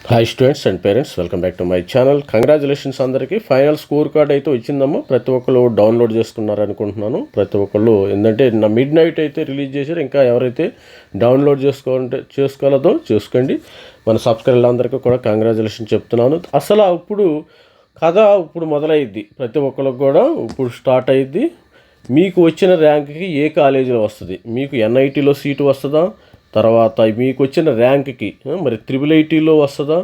Hi students and parents, welcome back to my channel. Congratulations అందరికీ. Final score card అయితే వచ్చిందమ్మా. ప్రతి ఒక్కళ్ళు డౌన్లోడ్ చేసుకున్నారు అనుకుంటున్నాను. ప్రతి ఒక్కళ్ళు ఏంటంటే నా మిడ్ నైట్ అయితే రిలీజ్ చేశారు. ఇంకా ఎవరైతే డౌన్లోడ్ చేసుకోలేదో చేసుకోండి. మన సబ్స్క్రైబర్లు అందరికీ కూడా కంగ్రాచులేషన్ చెప్తున్నాను. అసలు ఇప్పుడు కథ ఇప్పుడు మొదలైద్ది. ప్రతి ఒక్కరికి కూడా ఇప్పుడు స్టార్ట్ అయ్యిద్ది. మీకు వచ్చిన ర్యాంక్కి ఏ కాలేజీలో వస్తుంది, మీకు ఎన్ఐటీలో సీటు వస్తుందా, తర్వాత మీకు వచ్చిన ర్యాంక్కి మరి IIITలో వస్తుందా,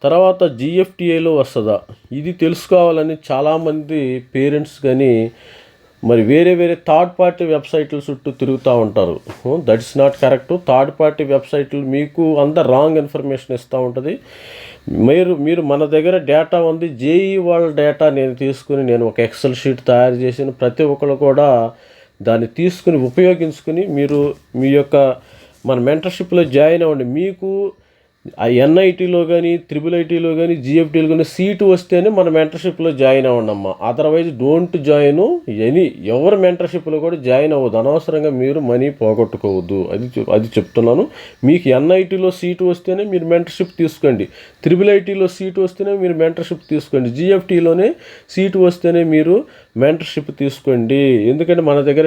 తర్వాత GFTAలో వస్తుందా, ఇది తెలుసుకోవాలని చాలామంది పేరెంట్స్ కానీ మరి వేరే థర్డ్ పార్టీ వెబ్సైట్ల చుట్టూ తిరుగుతూ ఉంటారు. That is not correct. Third party వెబ్సైట్లు మీకు అంత రాంగ్ ఇన్ఫర్మేషన్ ఇస్తూ ఉంటుంది. మీరు మన దగ్గర డేటా ఉంది. JEE వాళ్ళ డేటా నేను ఒక ఎక్సెల్ షీట్ తయారు చేసిన ప్రతి ఒక్కరు కూడా దాన్ని తీసుకుని ఉపయోగించుకుని మీరు మీ యొక్క మన మెంటర్షిప్లో జాయిన్ అవ్వండి. మీకు ఆ NITలో కానీ IIITలో కానీ GFTలో కానీ సీటు వస్తేనే మన మెంటర్షిప్లో జాయిన్ అవ్వండి అమ్మ. అదర్వైజ్ డోంట్ జాయిన్ ఎవరి మెంటర్షిప్లో కూడా జాయిన్ అవ్వద్దు. అనవసరంగా మీరు మనీ పోగొట్టుకోవద్దు. అది చెప్తున్నాను. మీకు NITలో సీటు వస్తేనే మీరు మెంటర్షిప్ తీసుకోండి. IIITలో సీటు వస్తేనే మీరు మెంటర్షిప్ తీసుకోండి. GFTలోనే సీటు వస్తేనే మీరు మెంటర్షిప్ తీసుకోండి. ఎందుకంటే మన దగ్గర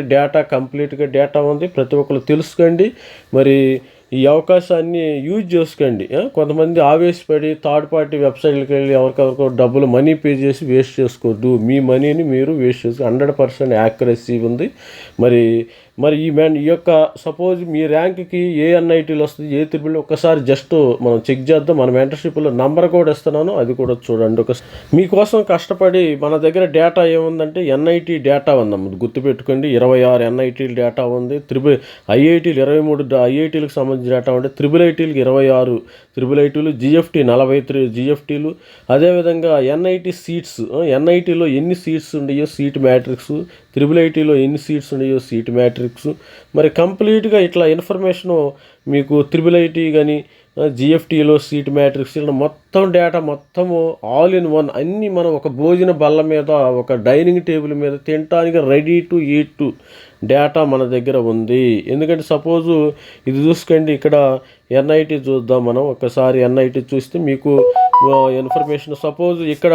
కంప్లీట్గా డేటా ఉంది. ప్రతి ఒక్కరు తెలుసుకోండి. మరి ఈ అవకాశాన్ని యూజ్ చేసుకోండి. కొంతమంది ఆవేశపడి థర్డ్ పార్టీ వెబ్సైట్కి వెళ్ళి ఎవరికెవరికో డబ్బులు మనీ పే చేసి వేస్ట్ చేసుకోవద్దు. మీ మనీని మీరు వేస్ట్ చేసుకో. 100% యాక్యురసీ ఉంది. మరి ఈ యొక్క సపోజ్ మీ ర్యాంక్కి ఏ NITలో వస్తుంది, ఏ IIITలో ఒక్కసారి జస్ట్ మనం చెక్ చేద్దాం. మన మెంటర్షిప్లో నంబర్ కూడా ఇస్తున్నాను, అది కూడా చూడండి. మీకోసం కష్టపడి మన దగ్గర డేటా ఏముందంటే NIT డేటా ఉందమ్మ, గుర్తుపెట్టుకోండి. 26 NIT డేటా ఉంది. IITలు 23 IITలకు సంబంధించిన డేటా ఉంది. IIITలకు 26 IIITలు, GFT 43 GFTలు. అదేవిధంగా NIT సీట్స్, NITలో ఎన్ని సీట్స్ ఉన్నాయో సీట్ మ్యాట్రిక్స్, IIITలో ఎన్ని సీట్స్ ఉన్నాయో సీట్ మ్యాట్రిక్స్. మరి కంప్లీట్గా ఇట్లా ఇన్ఫర్మేషను మీకు IIIT కానీ GFTలో సీట్ మ్యాట్రిక్స్ మొత్తం డేటా మొత్తము ఆల్ ఇన్ వన్ అన్నీ మనం ఒక భోజన బల్ల మీద, ఒక డైనింగ్ టేబుల్ మీద తినటానికి రెడీ టు ఈట్ డేటా మన దగ్గర ఉంది. ఎందుకంటే సపోజు ఇది చూసుకోండి, ఇక్కడ NIT చూద్దాం మనం. ఒక్కసారి NIT చూస్తే మీకు ఇన్ఫర్మేషన్ సపోజ్ ఇక్కడ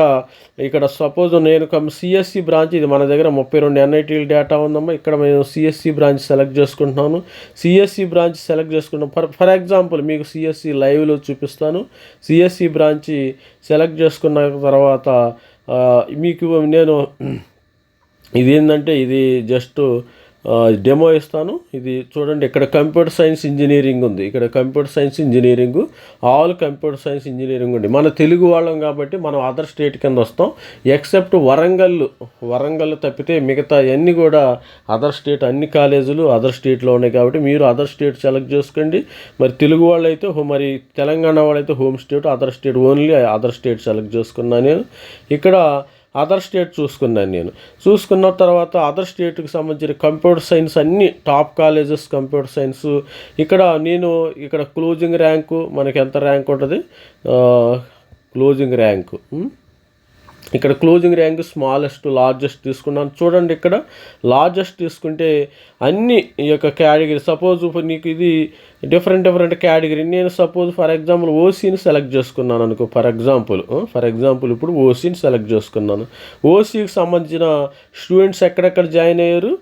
సపోజ్ నేను CSE బ్రాంచ్, ఇది మన దగ్గర 32 NIT డేటా ఉందమ్మా. ఇక్కడ నేను CSE బ్రాంచ్ సెలెక్ట్ చేసుకుంటున్నాను. CSE బ్రాంచ్ సెలెక్ట్ చేసుకుంటాను. ఫర్ ఎగ్జాంపుల్ మీకు CSE లైవ్లో చూపిస్తాను. CSE బ్రాంచ్ సెలెక్ట్ చేసుకున్న తర్వాత మీకు నేను ఇది ఏంటంటే ఇది జస్ట్ డెమో ఇస్తాను. ఇది చూడండి, ఇక్కడ కంప్యూటర్ సైన్స్ ఇంజనీరింగ్ ఉంది. ఇక్కడ computer science engineering, all computer science engineering ఉంది. మన తెలుగు వాళ్ళం కాబట్టి మనం అదర్ స్టేట్ కింద వస్తాం. ఎక్సెప్ట్ వరంగల్ తప్పితే మిగతా అన్నీ కూడా అదర్ స్టేట్. అన్ని కాలేజీలు అదర్ స్టేట్లో ఉన్నాయి కాబట్టి మీరు అదర్ స్టేట్ సెలెక్ట్ చేసుకోండి. మరి తెలుగు వాళ్ళైతే మరి తెలంగాణ వాళ్ళైతే home state, other state only other state select చేసుకున్నాను నేను. ఇక్కడ అదర్ స్టేట్ చూసుకున్న తర్వాత అదర్ స్టేట్కి సంబంధించిన కంప్యూటర్ సైన్స్ అన్ని టాప్ కాలేజెస్ కంప్యూటర్ సైన్స్. ఇక్కడ క్లోజింగ్ ర్యాంకు మనకి ఎంత ర్యాంక్ ఉంటుంది, క్లోజింగ్ ర్యాంకు ఇక్కడ క్లోజింగ్ ర్యాంక్ స్మాలెస్ట్ లార్జెస్ట్ తీసుకున్నాను. చూడండి, ఇక్కడ లార్జెస్ట్ తీసుకుంటే అన్ని ఈ యొక్క కేటగిరీ. సపోజ్ నీకు ఇది డిఫరెంట్ కేటగిరీ. నేను సపోజ్ ఫర్ ఎగ్జాంపుల్ ఓసీని సెలెక్ట్ చేసుకున్నాను అనుకో. ఫర్ ఎగ్జాంపుల్ ఇప్పుడు ఓసీని సెలెక్ట్ చేసుకున్నాను. ఓసీకి సంబంధించిన స్టూడెంట్స్ ఎక్కడెక్కడ జాయిన్ అయ్యారు,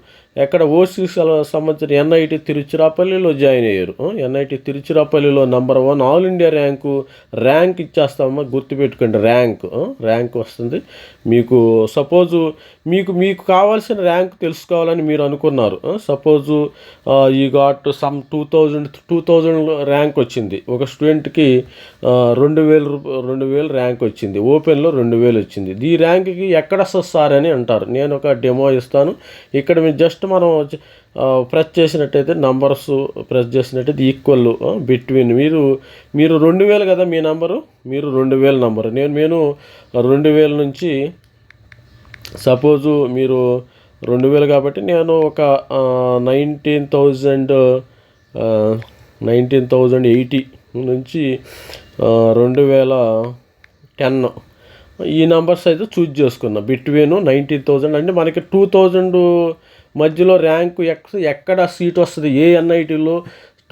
ఎక్కడ ఓసీకి సంబంధించిన NIT తిరుచిరాపల్లిలో జాయిన్ అయ్యారు. NIT తిరుచిరాపల్లిలో నంబర్ 1 ఆల్ ఇండియా ర్యాంక్ ఇచ్చేస్తామమ్మా. గుర్తుపెట్టుకోండి, ర్యాంక్ వస్తుంది మీకు. సపోజు మీకు కావాల్సిన ర్యాంక్ తెలుసుకోవాలని మీరు అనుకున్నారు. సపోజు ఈ గాట్ సమ్ 2000 ర్యాంక్ వచ్చింది. ఒక స్టూడెంట్కి 2000 ర్యాంక్ వచ్చింది. ఓపెన్లో 2000 వచ్చింది. ఈ ర్యాంక్కి ఎక్కడ సార్ అని అంటారు. నేను ఒక డెమో ఇస్తాను. ఇక్కడ మీరు జస్ట్ మనం ప్రెస్ చేసినట్టయితే నంబర్స్ ప్రెస్ చేసినట్టయితే ఈక్వల్ బిట్వీన్ మీరు 2000 కదా మీ నంబరు, మీరు 2000 నంబరు. నేను 2000 నుంచి సపోజు మీరు 2000 కాబట్టి నేను ఒక 19,080 నుంచి 2010 ఈ నంబర్స్ అయితే చూజ్ చేసుకున్నా. బిట్వీన్ 19,000 అంటే మనకి 2000 మధ్యలో ర్యాంకు ఎక్కడ సీట్ వస్తుంది, ఏ NITలో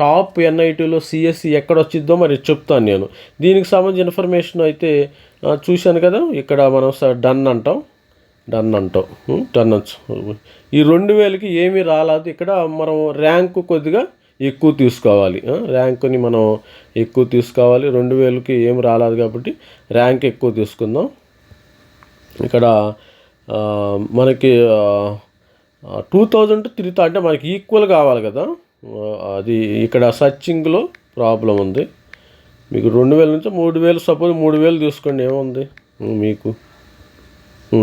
టాప్ ఎన్ఐటీలో సిఎస్సి ఎక్కడ వచ్చిద్దో మరి చెప్తాను నేను. దీనికి సంబంధించిన ఇన్ఫర్మేషన్ అయితే చూశాను కదా, ఇక్కడ మనం డన్ అంటాం. ఈ 2000కి ఏమీ రాలేదు. ఇక్కడ మనం ర్యాంకు కొద్దిగా ఎక్కువ తీసుకోవాలి. ర్యాంకుని మనం ఎక్కువ తీసుకోవాలి. 2000కి ఏమి రాలేదు కాబట్టి ర్యాంక్ ఎక్కువ తీసుకుందాం. ఇక్కడ మనకి 2000 to 3000 అంటే మనకి ఈక్వల్ కావాలి కదా, అది ఇక్కడ సర్చింగ్లో ప్రాబ్లం ఉంది. మీకు 2000 నుంచి 3000, సపోజ్ 3000 తీసుకోండి, ఏముంది మీకు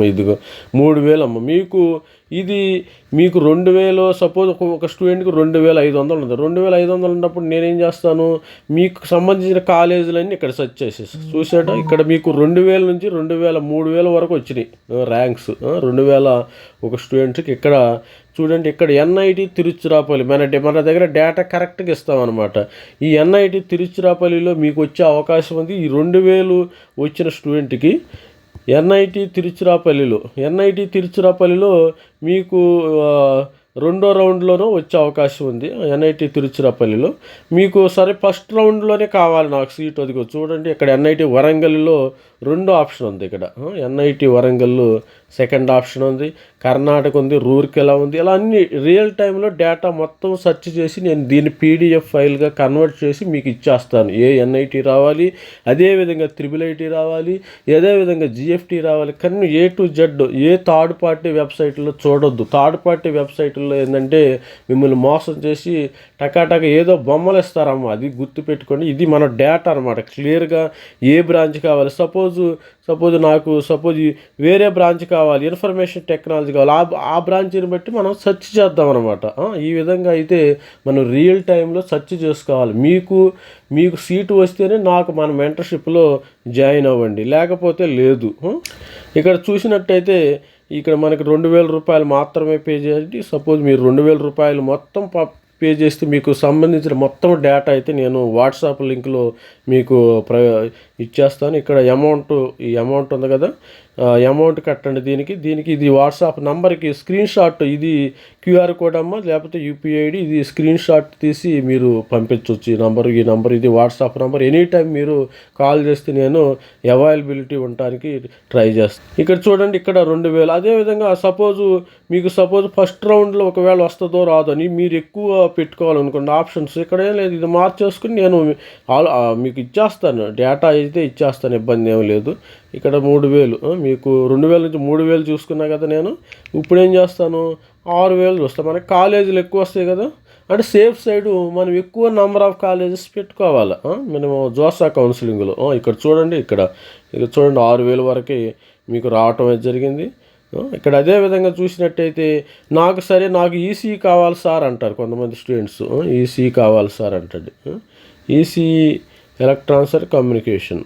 ఇదిగో 3000 అమ్మ. ఇది మీకు 2000, సపోజ్ ఒక స్టూడెంట్కి 2500 ఉంది. 2500 ఉన్నప్పుడు నేనేం చేస్తాను, మీకు సంబంధించిన కాలేజీలన్నీ ఇక్కడ సెర్చ్ చేసేసి చూసాట. ఇక్కడ మీకు 2000 నుంచి 3000 వరకు వచ్చినాయి ర్యాంక్స్. 2000 ఒక స్టూడెంట్కి. ఇక్కడ చూడండి, ఇక్కడ ఎన్ఐటి తిరుచిరాపల్లి మన దగ్గర డేటా కరెక్ట్గా ఇస్తామన్నమాట. ఈ ఎన్ఐటి తిరుచిరాపల్లిలో మీకు వచ్చే అవకాశం ఉంది. ఈ 2000 వచ్చిన స్టూడెంట్కి ఎన్ఐటి తిరుచిరాపల్లిలో మీకు రెండో రౌండ్లోనూ వచ్చే అవకాశం ఉంది. ఎన్ఐటి తిరుచిరాపల్లిలో మీకు సరే ఫస్ట్ రౌండ్లోనే కావాలి నాకు సీట్. అదిగో చూడండి, ఇక్కడ ఎన్ఐటి వరంగల్లో రెండో ఆప్షన్ ఉంది. ఇక్కడ ఎన్ఐటి వరంగల్ సెకండ్ ఆప్షన్ ఉంది, కర్ణాటక ఉంది, రూర్కెలా ఉంది. ఇలా అన్ని రియల్ టైంలో డేటా మొత్తం సెర్చ్ చేసి నేను దీన్ని పీడిఎఫ్ ఫైల్గా కన్వర్ట్ చేసి మీకు ఇచ్చేస్తాను. ఏ ఎన్ఐటి రావాలి, అదేవిధంగా IIIT రావాలి, అదేవిధంగా GFT రావాలి. కానీ A to Z A third party వెబ్సైట్లో చూడొద్దు. థర్డ్ పార్టీ వెబ్సైట్లో ఏంటంటే మిమ్మల్ని మోసం చేసి టకాటక ఏదో బొమ్మలు ఇస్తారమ్మా, అది గుర్తుపెట్టుకోండి. ఇది మన డేటా అనమాట. క్లియర్గా ఏ బ్రాంచ్ కావాలి, సపోజ్ నాకు వేరే బ్రాంచ్ కావాలి, ఇన్ఫర్మేషన్ టెక్నాలజీ కావాలి, ఆ బ్రాంచ్ని బట్టి మనం సెర్చ్ చేద్దాం అనమాట. ఈ విధంగా అయితే మనం రియల్ టైంలో సెర్చ్ చేసుకోవాలి. మీకు సీటు వస్తేనే మన మెంటర్షిప్లో జాయిన్ అవ్వండి, లేకపోతే లేదు. ఇక్కడ చూసినట్టయితే ఇక్కడ మనకి 2000 రూపాయలు మాత్రమే పే చేయండి. సపోజ్ మీరు 2000 రూపాయలు మొత్తం పే చేస్తే మీకు సంబంధించిన మొత్తం డేటా అయితే నేను వాట్సాప్ లింక్లో మీకు ఇచ్చేస్తాను. ఇక్కడ ఈ అమౌంట్ ఉంది కదా, అమౌంట్ కట్టండి. దీనికి ఇది వాట్సాప్ నంబర్కి స్క్రీన్ షాట్, ఇది QR కోడ్ అమ్మ, లేకపోతే UPI ID, ఇది స్క్రీన్ షాట్ తీసి మీరు పంపించవచ్చు. ఈ నంబర్ ఇది వాట్సాప్ నంబర్. ఎనీ టైం మీరు కాల్ చేస్తే నేను అవైలబిలిటీ ఉండటానికి ట్రై చేస్తాను. ఇక్కడ చూడండి, ఇక్కడ 2000. అదేవిధంగా మీకు ఫస్ట్ రౌండ్లో ఒకవేళ వస్తుందో రాదో అని మీరు ఎక్కువ పెట్టుకోవాలనుకోండి ఆప్షన్స్, ఇక్కడ ఏం లేదు, ఇది మార్చేసుకుని నేను మీకు ఇచ్చేస్తాను, డేటా అయితే ఇచ్చేస్తాను, ఇబ్బంది ఏం లేదు. ఇక్కడ 3000, మీకు 2000 నుంచి 3000 చూసుకున్నా కదా. నేను ఇప్పుడు ఏం చేస్తాను, 6000 చూస్తాను. మనకి కాలేజీలు ఎక్కువ వస్తాయి కదా, అంటే సేఫ్ సైడ్ మనం ఎక్కువ నెంబర్ ఆఫ్ కాలేజెస్ పెట్టుకోవాలి. మనము జోసా కౌన్సిలింగ్లో ఇక్కడ చూడండి, ఇక్కడ 6000 వరకు మీకు రావటం అయితే జరిగింది. ఇక్కడ అదే విధంగా చూసినట్టయితే నాకు ఈసీ కావాలి సార్ అంటారు కొంతమంది స్టూడెంట్స్. ఈసీ కావాలి సార్ అంటాడు. ECE electronics and communication,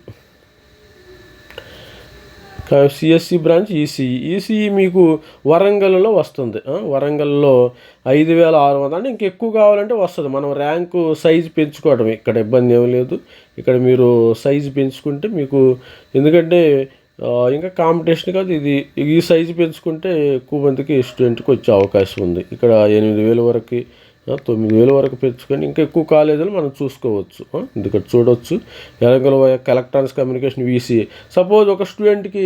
CSC branch ECE మీకు వరంగల్లో వస్తుంది. వరంగల్లో 5600 అంటే ఇంకెక్కువ కావాలంటే వస్తుంది. మనం ర్యాంకు సైజు పెంచుకోవడం ఇక్కడ ఇబ్బంది ఏమీ లేదు. ఇక్కడ మీరు సైజు పెంచుకుంటే మీకు, ఎందుకంటే ఇంకా కాంపిటీషన్ కాదు, ఈ సైజు పెంచుకుంటే ఎక్కువ మందికి స్టూడెంట్కి వచ్చే అవకాశం ఉంది. ఇక్కడ 8000 వరకు 9000 వరకు పెంచుకొని ఇంకా ఎక్కువ కాలేజీలు మనం చూసుకోవచ్చు. ఇక్కడ చూడవచ్చు, ఎలక్ట్రానిక్స్ కమ్యూనికేషన్ VCA. సపోజ్ ఒక స్టూడెంట్కి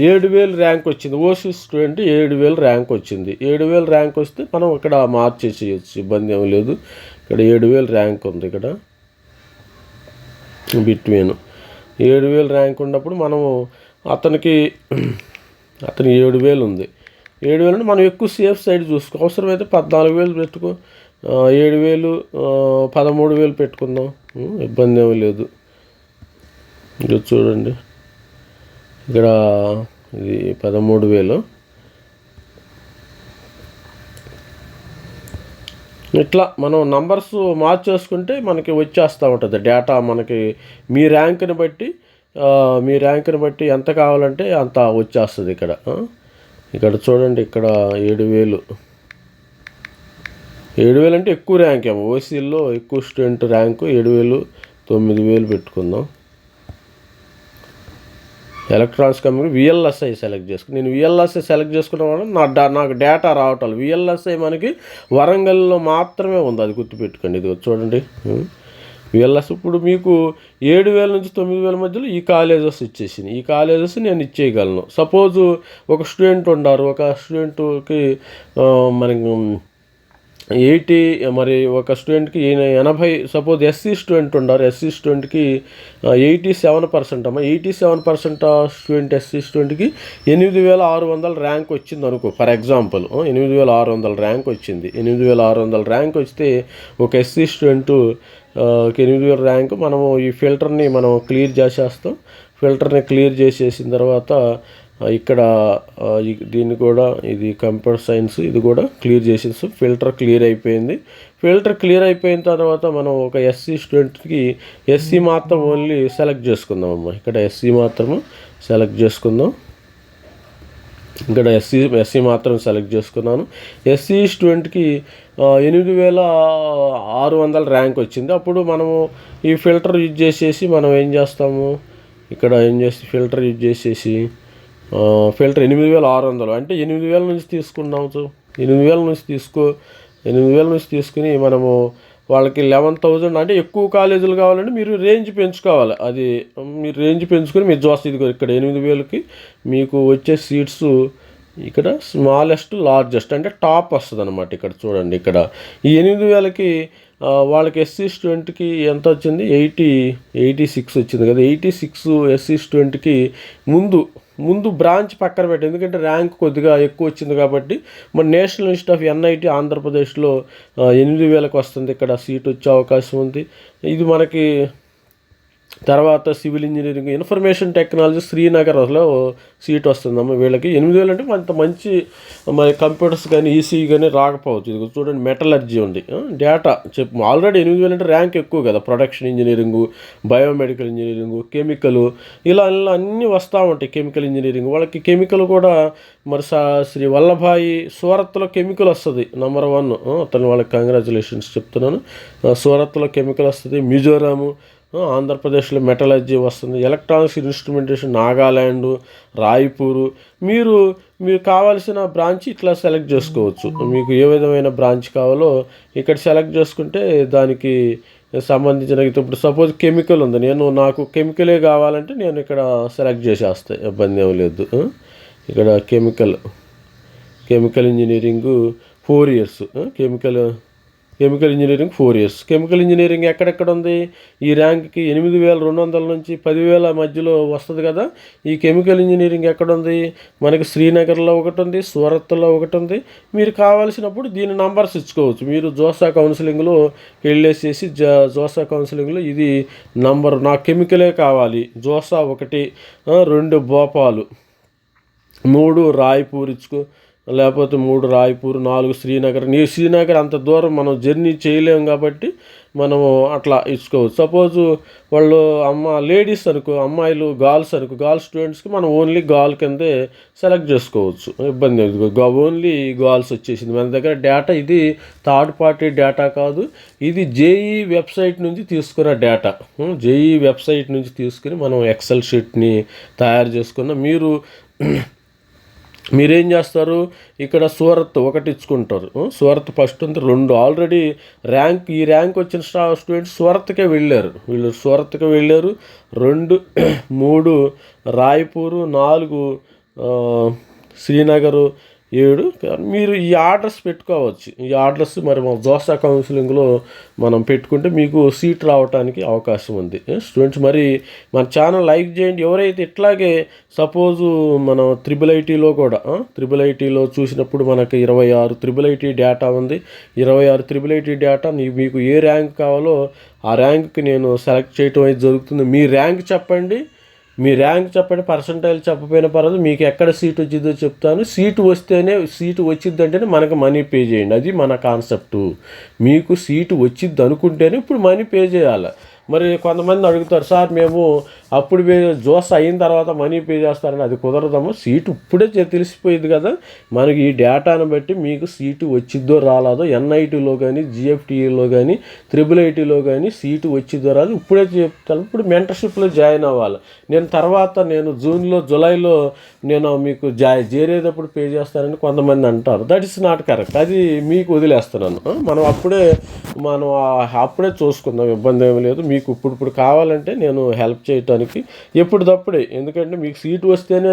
7000 ర్యాంక్ వచ్చింది, ఓసీ స్టూడెంట్ 7000 ర్యాంక్ వచ్చింది. 7000 ర్యాంక్ వస్తే మనం ఇక్కడ మార్చేసేయచ్చు, ఇబ్బంది ఏమి లేదు. ఇక్కడ 7000 ర్యాంక్ ఉంది. ఇక్కడ బిట్వీన్ 7000 ర్యాంక్ ఉన్నప్పుడు మనము అతను 7000 ఉంది. 7000 అంటే మనం ఎక్కువ సేఫ్ సైడ్ చూసుకో, అవసరమైతే 14000 పెట్టుకో, 7000 13000 పెట్టుకుందాం, ఇబ్బంది ఏమీ లేదు. ఇది చూడండి, ఇక్కడ ఇది 13000. ఇట్లా మనం నంబర్స్ మార్చేసుకుంటే మనకి వచ్చేస్తూ ఉంటుంది డేటా. మనకి మీ ర్యాంక్ని బట్టి ఎంత కావాలంటే అంత వచ్చేస్తుంది. ఇక్కడ చూడండి, ఇక్కడ 7000 అంటే ఎక్కువ ర్యాంక్ ఏమో, ఓసీల్లో ఎక్కువ స్టూడెంట్ ర్యాంకు 7000, 9000 పెట్టుకుందాం. ఎలక్ట్రానిక్స్ కంపెనీ విఎల్ఎస్ఐ సెలెక్ట్ చేసుకుని నేను విఎల్ఎస్ఐ సెలెక్ట్ చేసుకున్న వల్ల నాకు డేటా రావటాలు. విఎల్ఎస్ఐ మనకి వరంగల్లో మాత్రమే ఉంది, అది గుర్తుపెట్టుకోండి. ఇది చూడండి విఎల్ఎస్. ఇప్పుడు మీకు 7,000 నుంచి 9,000 మధ్యలో ఈ కాలేజెస్ ఇచ్చేసింది. ఈ కాలేజెస్ నేను ఇచ్చేయగలను. సపోజు ఒక స్టూడెంట్ ఉన్నారు, ఒక స్టూడెంట్కి మనకి 80, మరి ఒక స్టూడెంట్కి 80, సపోజ్ ఎస్సీ స్టూడెంట్ ఉన్నారు, ఎస్సీ స్టూడెంట్కి 87% అమ్మ. 87% స్టూడెంట్ ఎస్సీ స్టూడెంట్కి 8,600 ర్యాంక్ వచ్చింది అనుకో, ఫర్ ఎగ్జాంపుల్ 8,600 ర్యాంక్ వచ్చింది. 8,600 ర్యాంక్ వస్తే ఒక ఎస్సీ స్టూడెంట్ 8,000 ర్యాంక్ మనము ఈ ఫిల్టర్ని మనం క్లియర్ చేసేస్తాం. ఫిల్టర్ని క్లియర్ చేసేసిన తర్వాత ఇక్కడ దీన్ని కూడా, ఇది కంప్యూటర్ సైన్స్, ఇది కూడా క్లియర్ చేసేస్తాం. ఫిల్టర్ క్లియర్ అయిపోయింది. ఫిల్టర్ క్లియర్ అయిపోయిన తర్వాత మనం ఒక ఎస్సీ స్టూడెంట్కి ఎస్సీ మాత్రం ఓన్లీ సెలెక్ట్ చేసుకుందాం అమ్మ. ఇక్కడ ఎస్సీ మాత్రము సెలెక్ట్ చేసుకుందాం. ఇక్కడ ఎస్సీ మాత్రం సెలెక్ట్ చేసుకున్నాను. ఎస్సీ స్టూడెంట్కి 8,600 ర్యాంక్ వచ్చింది. అప్పుడు మనము ఈ ఫిల్టర్ యూజ్ చేసేసి మనం ఏం చేస్తాము, ఇక్కడ ఫిల్టర్ యూజ్ చేసేసి ఫిల్టర్ 8,600 అంటే 8,000 నుంచి తీసుకున్నాము. 8,000 నుంచి తీసుకుని మనము వాళ్ళకి 11,000 అంటే ఎక్కువ కాలేజీలు కావాలంటే మీరు రేంజ్ పెంచుకోవాలి. అది మీరు రేంజ్ పెంచుకొని మీరు చూస్తే ఇదిగో ఇక్కడ 8,000కి మీకు వచ్చే సీట్స్ ఇక్కడ స్మాలెస్ట్ లార్జెస్ట్ అంటే టాప్ వస్తుంది అనమాట. ఇక్కడ చూడండి, ఇక్కడ ఈ 8,000కి వాళ్ళకి ఎస్సీ స్టూడెంట్కి ఎంత వచ్చింది, 86 వచ్చింది కదా. 86 ఎస్సీ స్టూడెంట్కి ముందు బ్రాంచ్ పక్కన పెట్టి, ఎందుకంటే ర్యాంక్ కొద్దిగా ఎక్కువ వచ్చింది కాబట్టి. మన నేషనల్ ఇన్స్టిట్యూట్ ఆఫ్ ఎన్ఐటి ఆంధ్రప్రదేశ్లో 8,000కి వస్తుంది, ఇక్కడ సీట్ వచ్చే అవకాశం ఉంది. ఇది మనకి తర్వాత సివిల్ ఇంజనీరింగ్, ఇన్ఫర్మేషన్ టెక్నాలజీ శ్రీనగర్లో సీట్ వస్తుందమ్మ వీళ్ళకి. 8,000 అంటే అంత మంచి మరి కంప్యూటర్స్ కానీ ఈసీ కానీ రాకపోవచ్చు. ఇది చూడండి, మెటలర్జీ ఉంది, డేటా చెప్పు. ఆల్రెడీ 8,000 అంటే ర్యాంక్ ఎక్కువ కదా. Production engineering, biomedical engineering, chemical, ఇలా అన్నీ వస్తూ ఉంటాయి. కెమికల్ ఇంజనీరింగ్ వాళ్ళకి కెమికల్ కూడా మరి శ్రీ వల్లభాయి సూరత్లో కెమికల్ వస్తుంది నంబర్ 1. అతను వాళ్ళకి కంగ్రాచులేషన్స్ చెప్తున్నాను. సూరత్లో కెమికల్ వస్తుంది. మిజోరాము, ఆంధ్రప్రదేశ్లో మెటలర్జీ వస్తుంది. Electronics instrumentation Nagaland, Raipur. మీరు కావాల్సిన బ్రాంచ్ ఇట్లా సెలెక్ట్ చేసుకోవచ్చు. మీకు ఏ విధమైన బ్రాంచ్ కావాలో ఇక్కడ సెలెక్ట్ చేసుకుంటే దానికి సంబంధించిన, ఇప్పుడు సపోజ్ కెమికల్ ఉంది, నాకు కెమికలే కావాలంటే నేను ఇక్కడ సెలెక్ట్ చేసేస్తాను, ఇబ్బంది ఏమి లేదు. ఇక్కడ chemical engineering 4 years, chemical engineering 4 years. Chemical engineering ఎక్కడెక్కడ ఉంది, ఈ ర్యాంక్కి 8,200 నుంచి 10,000 మధ్యలో వస్తుంది కదా. ఈ కెమికల్ ఇంజనీరింగ్ ఎక్కడుంది, మనకి శ్రీనగర్లో ఒకటి ఉంది, సూరత్లో ఒకటి ఉంది. మీరు కావాల్సినప్పుడు దీని నంబర్స్ ఇచ్చుకోవచ్చు. మీరు జోసా కౌన్సిలింగ్లో వెళ్ళేసేసి జోసా కౌన్సిలింగ్లో ఇది నంబర్, నాకు కెమికలే కావాలి, జోసా 1, 2 భోపాలు, 3 రాయ్పూర్ ఇచ్చుకో, లేకపోతే 3 రాయ్పూర్, 4 శ్రీనగర్. శ్రీనగర్ అంత దూరం మనం జర్నీ చేయలేము కాబట్టి మనము అట్లా ఇచ్చుకోవచ్చు. సపోజు వాళ్ళు లేడీస్ అనుకో, అమ్మాయిలు గర్ల్స్ స్టూడెంట్స్కి మనం ఓన్లీ గాల్ కిందే సెలెక్ట్ చేసుకోవచ్చు, ఇబ్బంది లేదు. ఓన్లీ గర్ల్స్ వచ్చేసింది మన దగ్గర. డేటా ఇది థర్డ్ పార్టీ డేటా కాదు, ఇది జేఈ వెబ్సైట్ నుంచి తీసుకున్న డేటా. జేఈ వెబ్సైట్ నుంచి తీసుకుని మనం ఎక్సెల్ షీట్ని తయారు చేసుకున్న. మీరేం చేస్తారు, ఇక్కడ సూరత్ 1 ఇచ్చుకుంటారు. సూరత్ ఫస్ట్ ఉంది, 2 ఆల్రెడీ ఈ ర్యాంక్ వచ్చిన స్టూడెంట్స్ సూరత్కే వెళ్ళారు. వీళ్ళు సూరత్కి వెళ్ళారు. 2, 3 రాయ్పూరు, 4 శ్రీనగరు, 7. మీరు ఈ ఆర్డర్స్ పెట్టుకోవచ్చు. ఈ ఆర్డర్స్ మరి మా జోసా కౌన్సిలింగ్లో మనం పెట్టుకుంటే మీకు సీట్ రావడానికి అవకాశం ఉంది. స్టూడెంట్స్ మరి మన ఛానల్ లైక్ చేయండి. ఎవరైతే ఇట్లాగే సపోజు మనం త్రిబుల్ ఐటీలో చూసినప్పుడు మనకి 26 ఐటీ డేటా ఉంది. 26 ఐటీ డేటా మీకు ఏ ర్యాంక్ కావాలో ఆ ర్యాంక్కి నేను సెలెక్ట్ చేయటం అయితే జరుగుతుంది. మీ ర్యాంక్ చెప్పండి, పర్సంటైల్ చెప్పపోయిన పర్వాలేదు, మీకు ఎక్కడ సీట్ వచ్చిందో చెప్తాను. సీటు వచ్చిద్దంటేనే మనకు మనీ పే చేయండి, అది మన కాన్సెప్టు. మీకు సీటు వచ్చిద్ది అనుకుంటేనే ఇప్పుడు మనీ పే చేయాలి. మరి కొంతమంది అడుగుతారు, సార్ మేము అప్పుడు జోస్ అయిన తర్వాత మనీ పే చేస్తారని. అది కుదరదమ్మా. సీటు ఇప్పుడే తెలిసిపోయింది కదా మనకి. ఈ డేటాను బట్టి మీకు సీటు వచ్చిద్దో రాలేదో, ఎన్ఐటీలో కానీ జిఎఫ్టీలో కానీ IIITలో కానీ సీటు వచ్చిద్దో రాదు ఇప్పుడే చెప్తాను. ఇప్పుడు మెంటర్షిప్లో జాయిన్ అవ్వాలి. నేను జూలైలో నేను మీకు చేరేటప్పుడు పే చేస్తానని కొంతమంది అంటారు. That is not correct. అది మీకు వదిలేస్తున్నాను. మనం అప్పుడే చూసుకుందాం, ఇబ్బంది ఏమీ లేదు. మీకు ఇప్పుడు కావాలంటే నేను హెల్ప్ చేయటానికి ఎప్పటిదప్పుడే. ఎందుకంటే మీకు సీటు వస్తేనే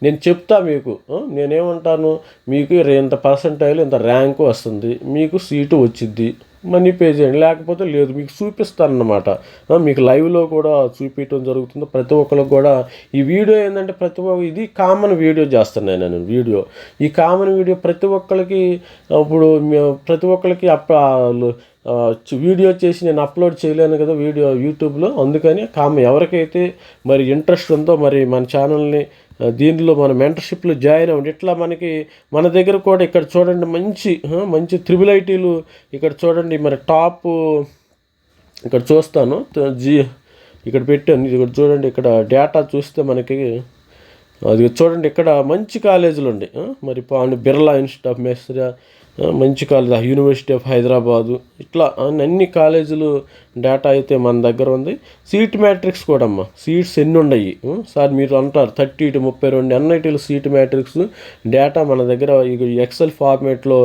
నేను చెప్తా మీకు. నేనేమంటాను, మీకు ఇంత పర్సెంటైల్ ఇంత ర్యాంకు వస్తుంది, మీకు సీటు వచ్చిద్ది, మనీ పే చేయండి. లేకపోతే లేదు, మీకు చూపిస్తానన్నమాట. మీకు లైవ్లో కూడా చూపించడం జరుగుతుంది. ప్రతి ఒక్కరికి కూడా ఈ వీడియో ఏంటంటే ఇది కామన్ వీడియో చేస్తున్నాను నేను. ఈ కామన్ వీడియో ప్రతి ఒక్కరికి ఇప్పుడు ప్రతి ఒక్కరికి వీడియో చేసి నేను అప్లోడ్ చేయలేను కదా వీడియో యూట్యూబ్లో. అందుకని ఎవరికైతే మరి ఇంట్రెస్ట్ ఉందో మరి మన ఛానల్ని దీనిలో మన మెంటర్షిప్లో జాయిన్ అవ్వండి. ఇట్లా మన దగ్గర కూడా ఇక్కడ చూడండి మంచి IIITలు ఇక్కడ చూడండి. మరి టాప్ ఇక్కడ చూస్తాను, ఇక్కడ పెట్టాను. ఇక్కడ చూడండి, ఇక్కడ డేటా చూస్తే మనకి అది చూడండి, ఇక్కడ మంచి కాలేజీలు ఉండి. మరి బిర్లా ఇన్స్టిట్యూట్ ఆఫ్ మెస్రియా మంచి కాలేజ్, యూనివర్సిటీ ఆఫ్ హైదరాబాదు, ఇట్లా అన్ని కాలేజీలు డేటా అయితే మన దగ్గర ఉంది. సీట్ మ్యాట్రిక్స్ కూడా అమ్మ, సీట్స్ ఎన్ని ఉన్నాయి సార్ మీరు అంటారు, 30 to 32 ఎన్ఐటీలు సీట్ మ్యాట్రిక్స్ డేటా మన దగ్గర ఎక్సెల్ ఫార్మేట్లో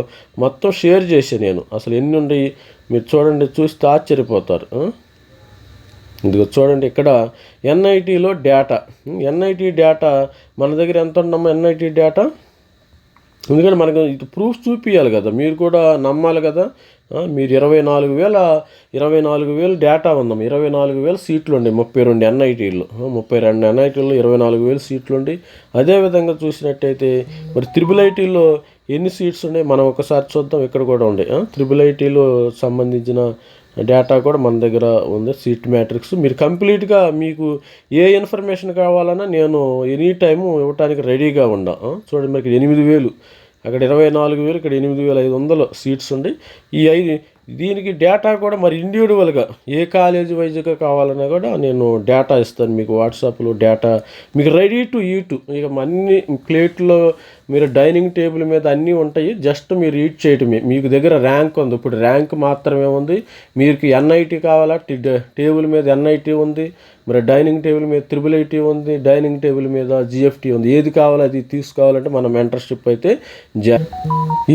మొత్తం షేర్ చేశాను నేను. అసలు ఎన్ని ఉన్నాయి మీరు చూడండి, చూస్తే ఆశ్చర్యపోతారు. ఇదిగో చూడండి, ఇక్కడ ఎన్ఐటీలో ఎన్ఐటీ డేటా మన దగ్గర ఎంత ఉండమ్మా ఎన్ఐటీ డేటా. ఎందుకంటే మనకు ఇది ప్రూఫ్ చూపించాలి కదా, మీరు కూడా నమ్మాలి కదా. మీరు 24,000 డేటా ఉందాం, 24,000 సీట్లు ఉండి 32 ఎన్ఐటీలు, 32 ఎన్ఐటీల్లో 24,000 సీట్లు ఉండి. అదేవిధంగా చూసినట్టయితే మరి IIITలో ఎన్ని సీట్స్ ఉన్నాయి మనం ఒకసారి చూద్దాం. ఇక్కడ కూడా ఉండే IIITలో సంబంధించిన డేటా కూడా మన దగ్గర ఉంది, సీట్ మ్యాట్రిక్స్. మీరు కంప్లీట్గా మీకు ఏ ఇన్ఫర్మేషన్ కావాలన్నా నేను ఎనీ టైము ఇవ్వడానికి రెడీగా ఉన్నా. చూడండి, మనకి 8,000, అక్కడ 24,000, ఇక్కడ 8,500 సీట్స్ ఉండి. దీనికి డేటా కూడా మరి ఇండివిజువల్గా ఏ కాలేజీ వైజ్గా కావాలన్నా కూడా నేను డేటా ఇస్తాను మీకు. వాట్సాప్లో డేటా మీకు రెడీ టు ఈట్. ఇక అన్ని ప్లేట్లో మీరు డైనింగ్ టేబుల్ మీద అన్నీ ఉంటాయి, జస్ట్ మీరు ఈట్ చేయటమే. మీకు దగ్గర ర్యాంక్ ఉంది, ఇప్పుడు ర్యాంక్ మాత్రమే ఉంది. మీకు ఎన్ఐటీ కావాలా, టేబుల్ మీద ఎన్ఐటీ ఉంది, మరి డైనింగ్ టేబుల్ మీద IIIT ఉంది, డైనింగ్ టేబుల్ మీద జిఎఫ్టీ ఉంది. ఏది కావాలో అది తీసుకోవాలంటే మన మెంటర్షిప్ అయితే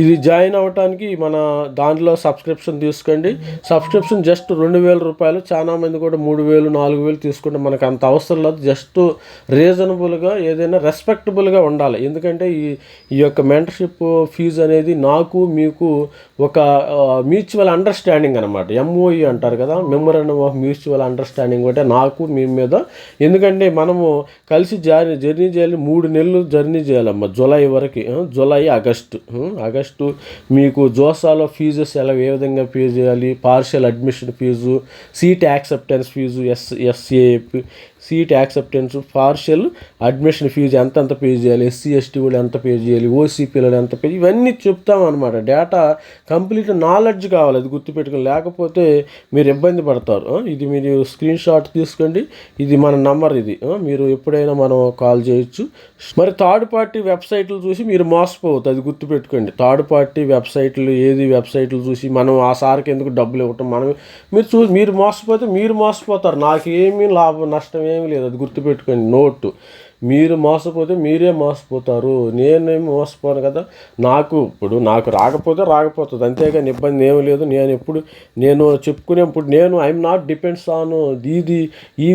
ఇది జాయిన్ అవ్వటానికి మన దాంట్లో సబ్స్క్రిప్షన్ తీసుకోండి. సబ్స్క్రిప్షన్ జస్ట్ 2,000 రూపాయలు. చాలా మంది కూడా 3,000, 4,000 తీసుకుంటే మనకు అంత అవసరం లేదు. జస్ట్ రీజనబుల్గా ఏదైనా రెస్పెక్టబుల్గా ఉండాలి. ఎందుకంటే ఈ యొక్క మెంటర్షిప్ ఫీజు అనేది నాకు మీకు ఒక మ్యూచువల్ అండర్స్టాండింగ్ అనమాట. MOU అంటారు కదా, మెమోరాండం ఆఫ్ మ్యూచువల్ అండర్స్టాండింగ్ అంటే నాకు మీ మీద. ఎందుకంటే మనము కలిసి జర్నీ చేయాలి, 3 నెలలు జర్నీ చేయాలమ్మా, జూలై వరకు. జూలై, ఆగస్టు మీకు జోసాలో ఫీజెస్ ఏ విధంగా పే చేయాలి, partial admission fee, seat acceptance fee, SAP seat acceptance, partial admission fee ఎంత పే చేయాలి, SC ST వాళ్ళు ఎంత పే చేయాలి, OC పిల్లలు ఎంత పే, ఇవన్నీ చెప్తామన్నమాట. డేటా కంప్లీట్ నాలెడ్జ్ కావాలి, అది గుర్తుపెట్టుకుని, లేకపోతే మీరు ఇబ్బంది పడతారు. ఇది మీరు స్క్రీన్ షాట్ తీసుకోండి, ఇది మన నంబర్. ఇది మీరు ఎప్పుడైనా మనం కాల్ చేయొచ్చు. మరి థర్డ్ పార్టీ వెబ్సైట్లు చూసి మీరు మోసపోవద్దు, అది గుర్తుపెట్టుకోండి. థర్డ్ పార్టీ వెబ్సైట్లు చూసి మనం ఆ సార్కి ఎందుకు డబ్బులు ఇవ్వటం, మీరు మోసపోతారు. నాకేమీ నష్టం ఏమీ లేదు, అది గుర్తుపెట్టుకోండి. నోటు, మీరు మోసపోతే మీరే మోసపోతారు, నేనేమి మోసపోను కదా. నాకు రాకపోతుంది, అంతేగాని ఇబ్బంది ఏమీ లేదు. నేను ఐఎమ్ నాట్ డిపెండ్స్ ఆన్ ఈ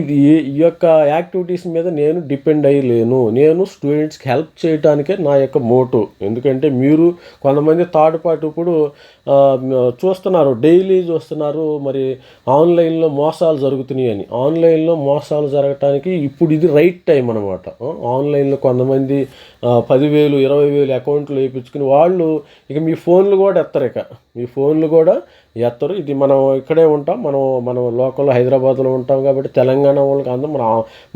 యొక్క యాక్టివిటీస్ మీద నేను డిపెండ్ అయ్యలేను. నేను స్టూడెంట్స్కి హెల్ప్ చేయడానికే నా యొక్క మోటో. ఎందుకంటే మీరు కొంతమంది థర్డ్ పార్టీ ఇప్పుడు చూస్తున్నారు, డైలీ చూస్తున్నారు, మరి ఆన్లైన్లో మోసాలు జరుగుతున్నాయి అని. ఆన్లైన్లో మోసాలు జరగటానికి ఇప్పుడు ఇది రైట్ టైం అనమాట. ఆన్లైన్లో కొంతమంది 10,000, 20,000 అకౌంట్లు వేయించుకుని వాళ్ళు ఇక మీ ఫోన్లు కూడా ఎత్తరు. ఇక మీ ఫోన్లు కూడా ఎత్తరు. ఇది మనం ఇక్కడే ఉంటాం, మనం లోకల్ హైదరాబాద్లో ఉంటాం కాబట్టి తెలంగాణ వాళ్ళకి అందరం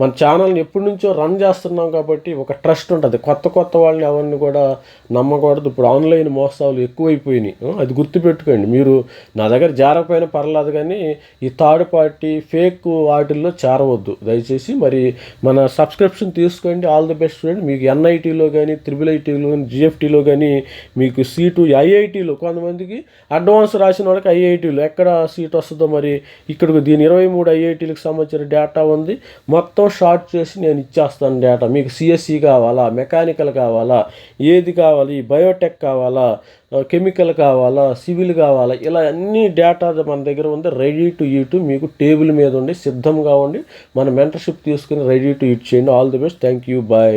మన ఛానల్ని ఎప్పటి నుంచో రన్ చేస్తున్నాం కాబట్టి ఒక ట్రస్ట్ ఉంటుంది. కొత్త వాళ్ళని ఎవరిని కూడా నమ్మకూడదు. ఇప్పుడు ఆన్లైన్ మోసాలు ఎక్కువైపోయినాయి, అది గుర్తుపెట్టుకోండి. మీరు నా దగ్గర జారకపోయినా పర్లేదు, కానీ ఈ థర్డ్ పార్టీ ఫేక్ వాటిల్లో చేరవద్దు దయచేసి. మరి మన సబ్స్క్రిప్షన్ తీసుకోండి. All the best friend. మీకు ఎన్ఐటీలో కానీ, IIITలో కానీ, GFTలో కానీ మీకు సీటు, IITలో కొంతమందికి అడ్వాన్స్ రాసిన వాళ్ళకి IITలో ఎక్కడ సీట్ వస్తుందో మరి ఇక్కడికి దీని 23 IITలకు సంబంధించిన డేటా ఉంది. మొత్తం షార్ట్ చేసి నేను ఇచ్చేస్తాను డేటా. మీకు CSE కావాలా, మెకానికల్ కావాలా, ఏది కావాలి, బయోటెక్ కావాలా, కెమికల్ కావాలా, సివిల్ కావాలా, ఇలా అన్ని డేటా మన దగ్గర ఉంది. రెడీ టు ఈట్ మీకు టేబుల్ మీద ఉండి సిద్ధంగా ఉండి మన మెంటర్షిప్ తీసుకుని రెడీ టు ఈట్ చేయండి. All the best. Thank you. Bye.